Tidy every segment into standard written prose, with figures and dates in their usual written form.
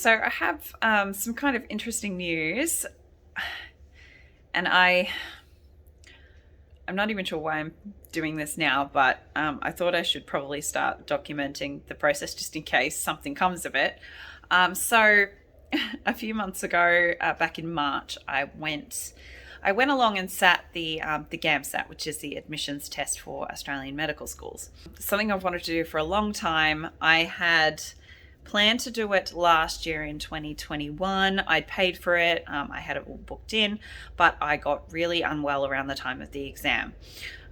So I have some kind of interesting news, and I'm not even sure why I'm doing this now, but I thought I should probably start documenting the process just in case something comes of it. So a few months ago, back in March, I went along and sat the GAMSAT, which is the admissions test for Australian medical schools. Something I've wanted to do for a long time. I had planned to do it last year in 2021. I'd paid for it. I had it all booked in, but I got really unwell around the time of the exam.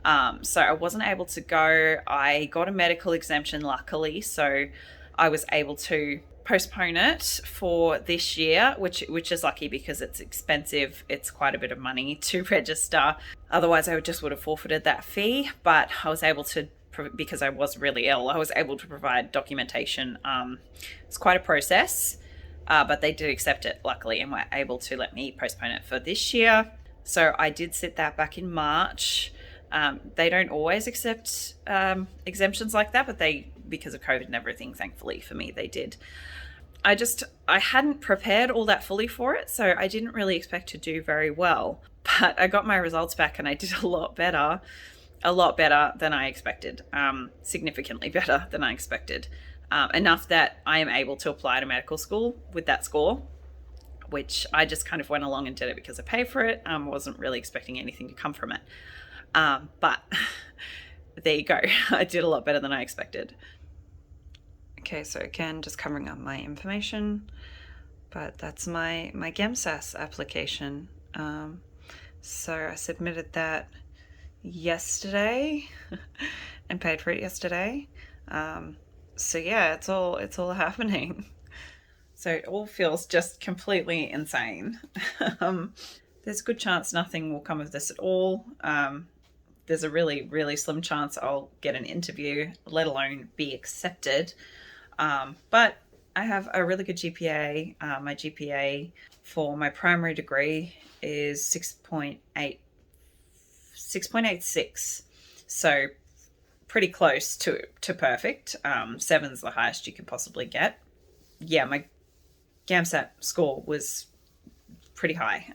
So I wasn't able to go. I got a medical exemption, luckily, so I was able to postpone it for this year, which is lucky because it's expensive. It's quite a bit of money to register. Otherwise, I would have forfeited that fee. But I was able to, because I was really ill, I was able to provide documentation. It's quite a process, but they did accept it, luckily, and were able to let me postpone it for this year. So I did sit that back in March. They don't always accept exemptions like that, but because of COVID and everything, thankfully for me, they did. I hadn't prepared all that fully for it, so I didn't really expect to do very well. But I got my results back and I did a lot better than I expected, significantly better than I expected. Enough that I am able to apply to medical school with that score, which I just kind of went along and did it because I paid for it. Wasn't really expecting anything to come from it. But there you go. I did a lot better than I expected. Okay, so again, just covering up my information, but that's my GEMSAS application. So I submitted that yesterday and paid for it yesterday. So yeah, it's all happening. So it all feels just completely insane. There's a good chance nothing will come of this at all. There's a really, really slim chance I'll get an interview, let alone be accepted. But I have a really good GPA. My GPA for my primary degree is 6.86. So pretty close to perfect. 7's the highest you can possibly get. Yeah, my GAMSAT score was pretty high.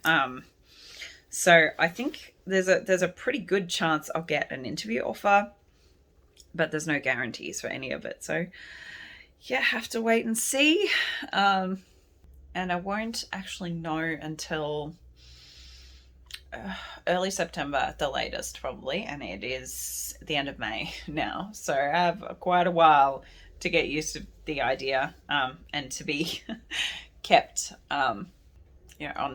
So I think there's a pretty good chance I'll get an interview offer, but there's no guarantees for any of it. So yeah, have to wait and see. And I won't actually know until early September at the latest, probably. And it is the end of May now. So I have quite a while to get used to the idea, and to be kept on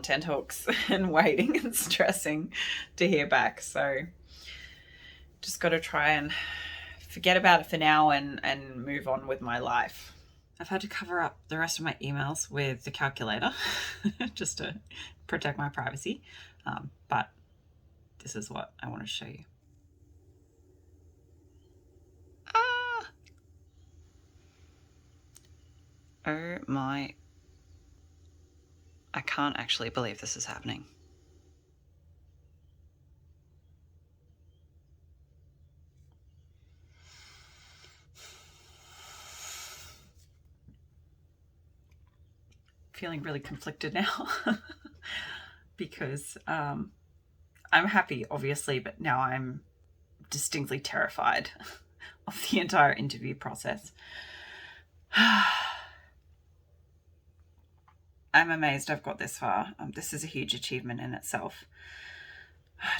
tenterhooks and waiting and stressing to hear back. So just got to try and forget about it for now and move on with my life. I've had to cover up the rest of my emails with the calculator just to protect my privacy. But this is what I want to show you. Oh my. I can't actually believe this is happening. Feeling really conflicted now because I'm happy, obviously, but now I'm distinctly terrified of the entire interview process. I'm amazed I've got this far. This is a huge achievement in itself.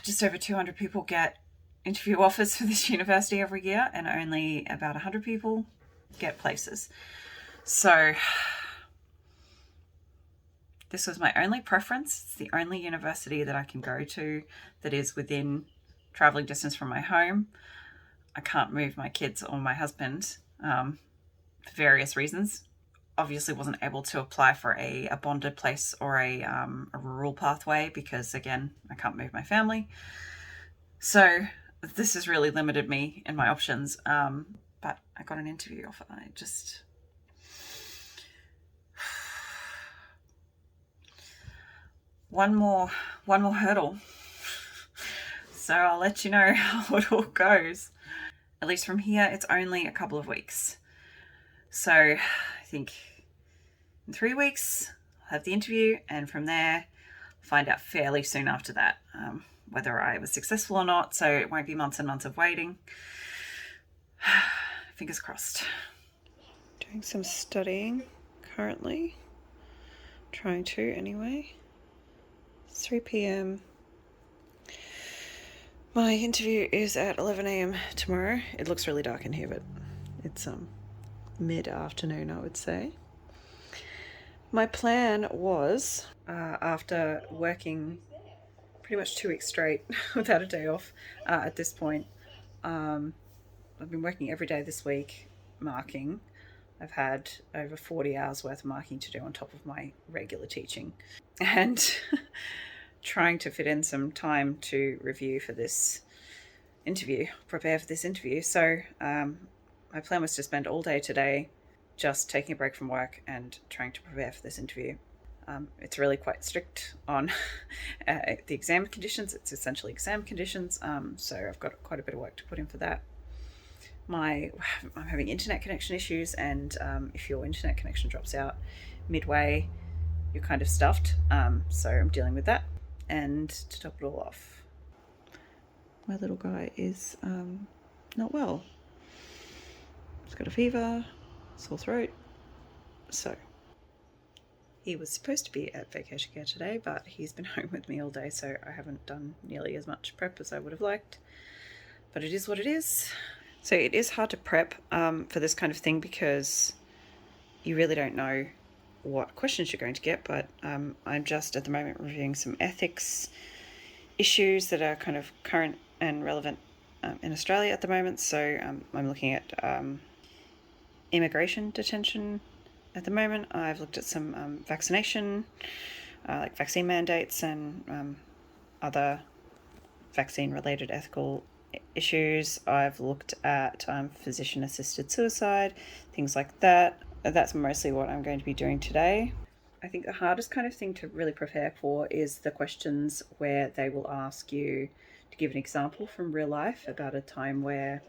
Just over 200 people get interview offers for this university every year, and only about 100 people get places. So this was my only preference. It's the only university that I can go to that is within traveling distance from my home. I can't move my kids or my husband for various reasons. Obviously wasn't able to apply for a bonded place or a rural pathway because, again, I can't move my family. So this has really limited me in my options. But I got an interview offer. I just... One more hurdle. So I'll let you know how it all goes. At least from here, it's only a couple of weeks. So I think In 3 weeks, I'll have the interview, and from there, find out fairly soon after that whether I was successful or not, so it won't be months and months of waiting. Fingers crossed. Doing some studying currently. Trying to anyway. It's 3 p.m. My interview is at 11 a.m. tomorrow. It looks really dark in here, but it's mid-afternoon, I would say. My plan was, after working pretty much 2 weeks straight without a day off at this point, I've been working every day this week marking. I've had over 40 hours worth of marking to do on top of my regular teaching, and trying to fit in some time to review for this interview, prepare for this interview. So my plan was to spend all day today just taking a break from work and trying to prepare for this interview. It's really quite strict on the exam conditions. It's essentially exam conditions, so I've got quite a bit of work to put in for that. I'm having internet connection issues, and if your internet connection drops out midway, you're kind of stuffed. So I'm dealing with that. And to top it all off, my little guy is not well. He's got a fever, sore throat. So he was supposed to be at vacation care today, but he's been home with me all day, so I haven't done nearly as much prep as I would have liked. But it is what it is. So it is hard to prep for this kind of thing because you really don't know what questions you're going to get, but I'm just at the moment reviewing some ethics issues that are kind of current and relevant in Australia at the moment. So I'm looking at immigration detention at the moment. I've looked at some vaccination, like vaccine mandates and other vaccine-related ethical issues. I've looked at physician-assisted suicide, things like that. That's mostly what I'm going to be doing today. I think the hardest kind of thing to really prepare for is the questions where they will ask you to give an example from real life about a time where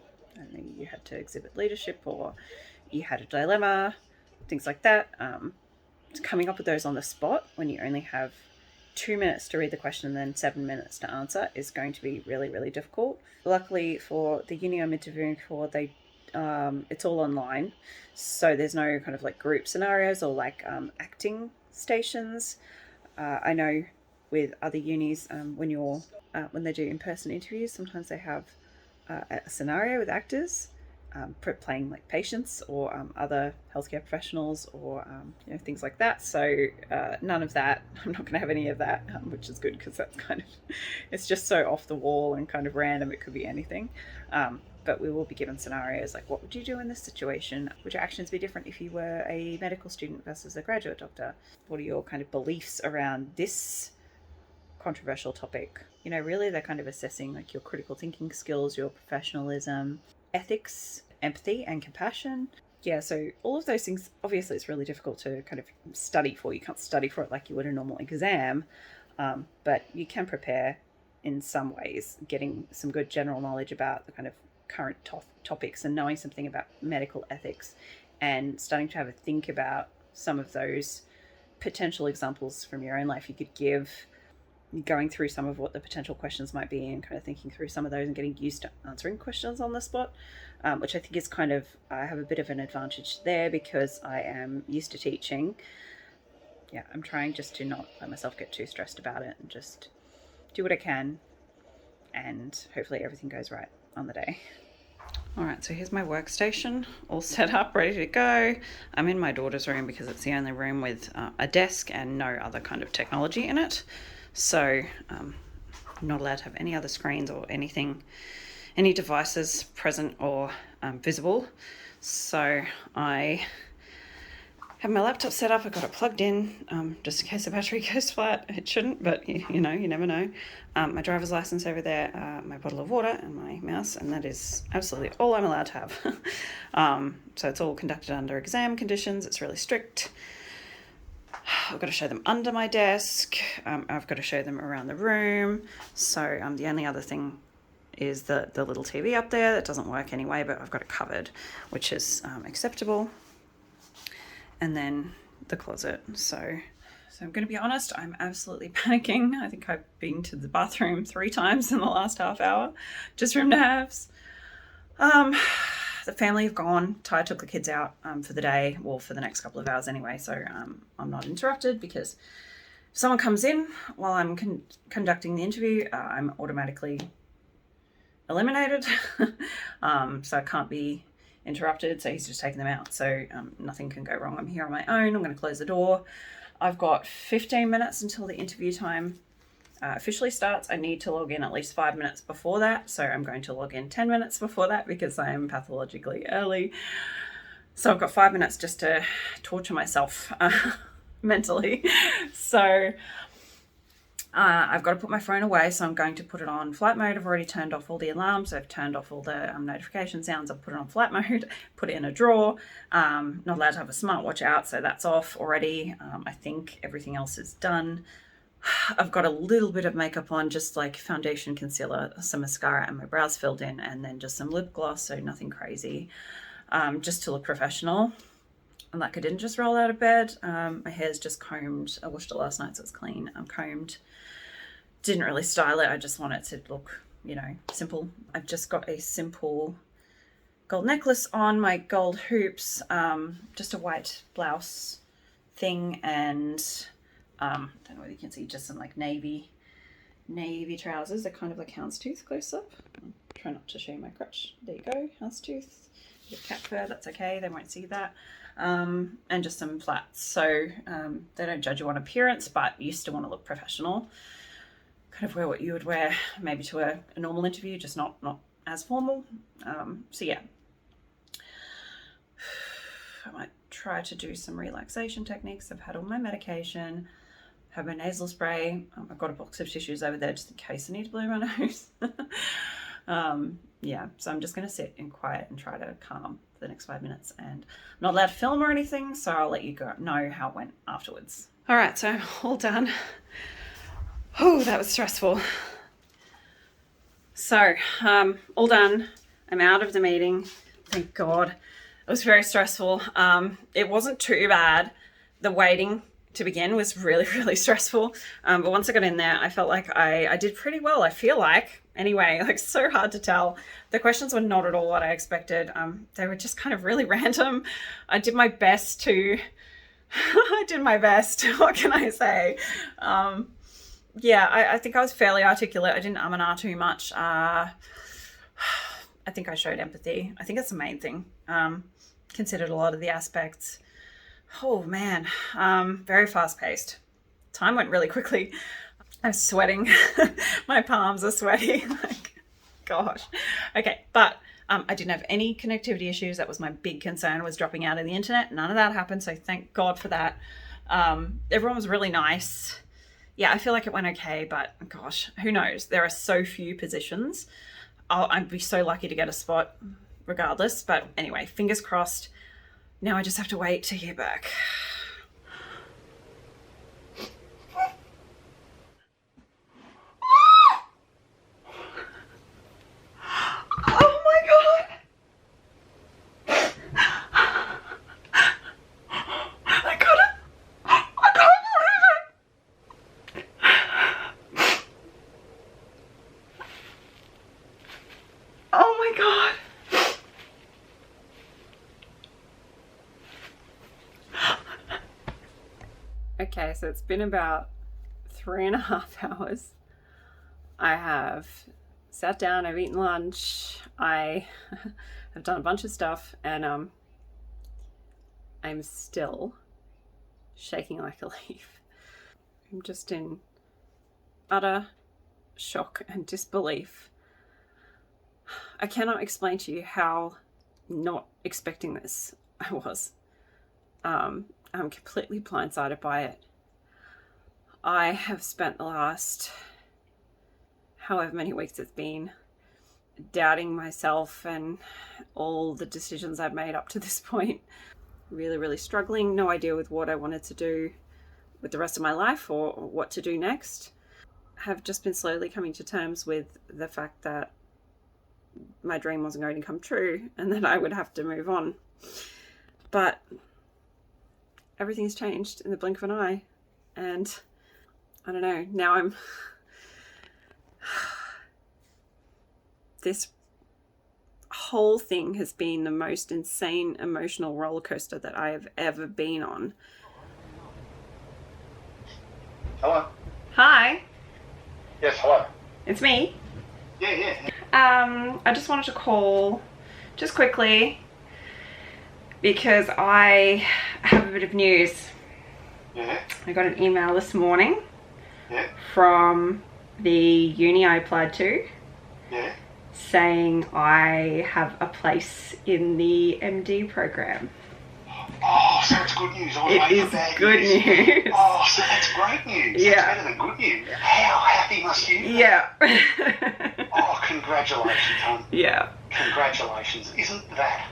you had to exhibit leadership or you had a dilemma, things like that. Coming up with those on the spot when you only have 2 minutes to read the question and then 7 minutes to answer is going to be really, really difficult. Luckily for the uni I'm interviewing for, it's all online, so there's no kind of like group scenarios or like acting stations. I know with other unis, when they do in-person interviews, sometimes they have a scenario with actors playing like patients or other healthcare professionals or things like that. So none of that. I'm not going to have any of that, which is good because that's kind of, it's just so off the wall and kind of random. It could be anything. But we will be given scenarios like, what would you do in this situation? Would your actions be different if you were a medical student versus a graduate doctor? What are your kind of beliefs around this controversial topic? Really they're kind of assessing like your critical thinking skills, your professionalism, ethics, empathy and compassion. Yeah, so all of those things, obviously it's really difficult to kind of study for. You can't study for it like you would a normal exam, but you can prepare in some ways, getting some good general knowledge about the kind of current topics and knowing something about medical ethics and starting to have a think about some of those potential examples from your own life you could give, going through some of what the potential questions might be and kind of thinking through some of those and getting used to answering questions on the spot, which I think is kind of, I have a bit of an advantage there because I am used to teaching. Yeah, I'm trying just to not let myself get too stressed about it and just do what I can, and hopefully everything goes right on the day. All right, so here's my workstation all set up, ready to go. I'm in my daughter's room because it's the only room with a desk and no other kind of technology in it. So I'm not allowed to have any other screens or anything, any devices present or visible. So I have my laptop set up. I've got it plugged in just in case the battery goes flat. It shouldn't, but you never know. My driver's license over there, my bottle of water and my mouse, and that is absolutely all I'm allowed to have. So it's all conducted under exam conditions. It's really strict. I've got to show them under my desk. I've got to show them around the room. So the only other thing is the little TV up there that doesn't work anyway, but I've got it covered, which is acceptable. And then the closet. So I'm going to be honest, I'm absolutely panicking. I think I've been to the bathroom 3 times in the last half hour just from nerves. The family have gone. Ty took the kids out for the day, well, for the next couple of hours anyway, so I'm not interrupted, because if someone comes in while I'm conducting the interview, I'm automatically eliminated. So I can't be interrupted, so he's just taking them out, so nothing can go wrong. I'm here on my own. I'm going to close the door. I've got 15 minutes until the interview time officially starts. I need to log in at least 5 minutes before that, so I'm going to log in 10 minutes before that because I am pathologically early. So I've got 5 minutes just to torture myself mentally. So I've got to put my phone away, so I'm going to put it on flight mode. I've already turned off all the alarms. I've turned off all the notification sounds. I've put it on flight mode, put it in a drawer. Not allowed to have a smartwatch out, so that's off already. I think everything else is done. I've got a little bit of makeup on, just like foundation, concealer, some mascara, and my brows filled in, and then just some lip gloss, so nothing crazy, just to look professional. And like, I didn't just roll out of bed. My hair's just combed. I washed it last night, so it's clean. I'm combed. Didn't really style it. I just want it to look, simple. I've just got a simple gold necklace on, my gold hoops, just a white blouse thing, and I don't know whether you can see, just some like navy trousers. They're kind of like houndstooth close up. I'll try not to show you my crotch. There you go, houndstooth. Bit of cat fur, that's okay, they won't see that. And just some flats. So they don't judge you on appearance, but you still want to look professional. Kind of wear what you would wear maybe to a normal interview, just not as formal. So yeah, I might try to do some relaxation techniques. I've had all my medication, have my nasal spray. I've got a box of tissues over there just in case I need to blow my nose. Yeah, so I'm just going to sit in quiet and try to calm for the next 5 minutes, and I'm not allowed to film or anything, so I'll let you know how it went afterwards. All right, so I'm all done. Oh, that was stressful. So, all done. I'm out of the meeting. Thank God. It was very stressful. It wasn't too bad. The waiting to begin was really, really stressful. But once I got in there, I felt like I did pretty well, I feel like. Anyway, like, so hard to tell. The questions were not at all what I expected. They were just kind of really random. I did my best. What can I say? Yeah, I think I was fairly articulate. I didn't and ah too much. I think I showed empathy. I think that's the main thing. Considered a lot of the aspects. Oh man, very fast paced. Time went really quickly. I'm sweating. My palms are sweaty. Like, gosh. Okay, but I didn't have any connectivity issues. That was my big concern, was dropping out of the internet. None of that happened, so thank God for that. Everyone was really nice. Yeah, I feel like it went okay, but gosh, who knows? There are so few positions. I'd be so lucky to get a spot regardless. But anyway, fingers crossed. Now I just have to wait to hear back. Oh my God! I got it! I can't believe it! Oh my God! Okay, so it's been about 3.5 hours. I have sat down, I've eaten lunch, I have done a bunch of stuff, and I'm still shaking like a leaf. I'm just in utter shock and disbelief. I cannot explain to you how not expecting this I was. I'm completely blindsided by it. I have spent the last however many weeks it's been doubting myself and all the decisions I've made up to this point. Really, really struggling. No idea with what I wanted to do with the rest of my life or what to do next. Have just been slowly coming to terms with the fact that my dream wasn't going to come true and that I would have to move on. But everything's changed in the blink of an eye. And I don't know, now I'm... This whole thing has been the most insane emotional roller coaster that I have ever been on. Hello? Hi, Yes, hello. it's me. Yeah. I just wanted to call just quickly because I have a bit of news. Yeah. I got an email this morning Yeah. from the uni I applied to Yeah. saying I have a place in the MD program. Oh, so it's good news. I was It waiting is for bad good news. Oh, so that's great news. Yeah. That's better than good news. How happy must you be? Yeah. Oh, congratulations, hon. Yeah. Congratulations. Isn't that...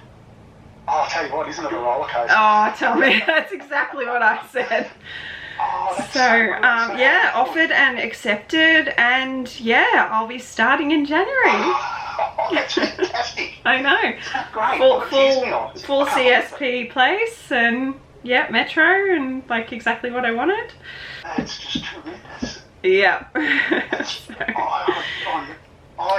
Oh, I'll tell you what, isn't it a roller coaster? Oh, tell me. That's exactly what I said. Oh, that's So, good. I'm so yeah, happy for offered and accepted, and yeah, I'll be starting in January. Oh, that's fantastic. I know. That's great. Full CSP place, and yeah, metro, and like exactly what I wanted. That's just tremendous. Yeah. So,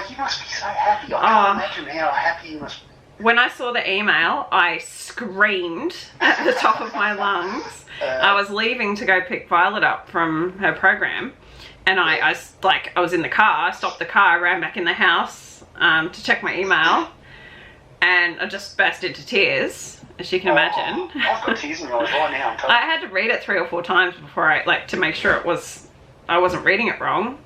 you must be so happy. I can't imagine how happy you must be. When I saw the email, I screamed at the top of my lungs. I was leaving to go pick Violet up from her program, and I was in the car. I stopped the car, ran back in the house to check my email, and I just burst into tears, as you can imagine. I've got tears in my eyes right now. I had to read it 3 or 4 times before to make sure I wasn't reading it wrong.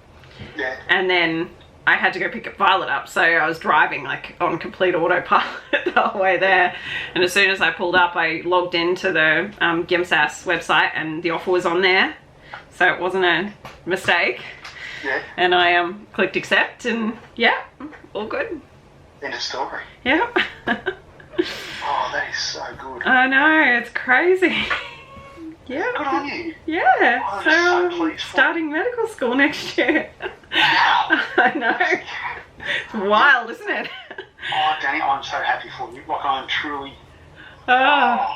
Yeah. And then I had to go pick Violet up, so I was driving like on complete autopilot the whole way there. And as soon as I pulled up, I logged into the GimSAS website, and the offer was on there, so it wasn't a mistake. Yeah. And I clicked accept, and yeah, all good. End of story. Yeah. Oh, that is so good. I know, it's crazy. Yeah. Good on you. Yeah. I'm So so I'm pleased. starting medical school next year. Wow. I know. It's wild, isn't it? Oh, Danny, I'm so happy for you. Like, I'm truly... Oh.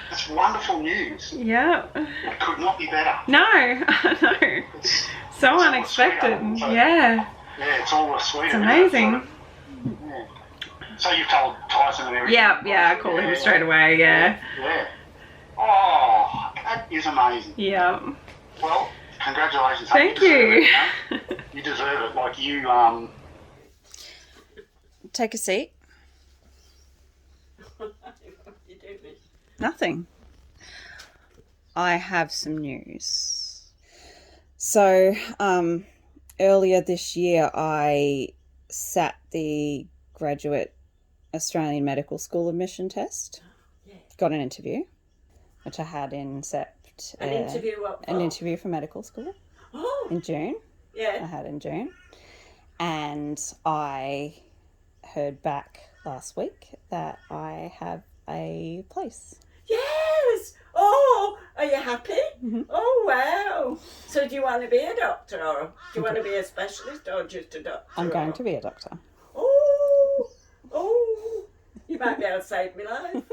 It's wonderful news. Yeah. It could not be better. No, I know. So all unexpected. sweet, Yeah. Yeah, it's all sweet. It's amazing. Yeah. So you've told Tyson and everything? Yeah, I called him straight away, yeah. Yeah. Oh, that is amazing. Yeah. Well, congratulations. Thank you. You deserve it. Like, you, Take a seat. Nothing. I have some news. So, earlier this year, I sat the graduate Australian Medical School admission test. Got an interview, which I had in Sept. An interview what for? An interview for medical school. Oh. In June. Yeah. I had in June. And I heard back last week that I have a place. Yes. Oh, are you happy? Mm-hmm. Oh, wow. So do you want to be a doctor, or do you want to be a specialist, or just a doctor? I'm going to be a doctor. Oh, you might be able to save my life.